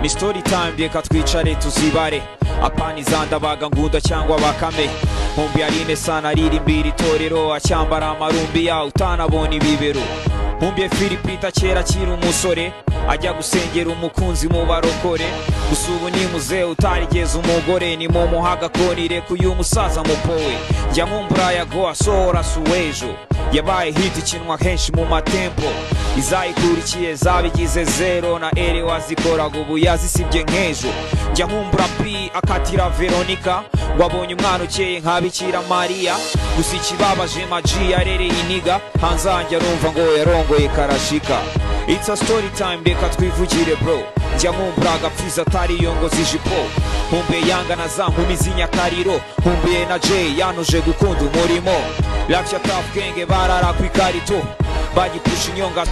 ni story time reka twicare tuzibare apana izandabaga ngunda cyangwa bakame nkumbi yarine sana ririmbira itorero acyambara amarumbi ya utanabona ibibero nkumbi Philipita kera kiri umusore ajya gusengera umukunzi mu barokore gusubu ni muze utarigeze umugore ni mu muhaga konire kuyu musaza mupowe njya nkumbura yago asohora suwejo yabaye hit ikinwa henshi mu matempo izayikurikiye zabigize zero na ere wazikoraga ubu yazisibye nk'ejo njya nkumbura P akatira Veronica wabonye umwana ukeye nk'abikira Maria gusa ikibabaje Maji yarereye iniga hanzanjye arumva ngo yarongoye karashika. It's a story time reka twivugire bro njya nkumbura agapfiza atari yongo zijipo nkumbuye Yanga na za nkumi z'inyakariro nkumbuye na Jay yanuje gukunda umurimo Lafya Tough Gang barara ku ikarito bagipusha inyonga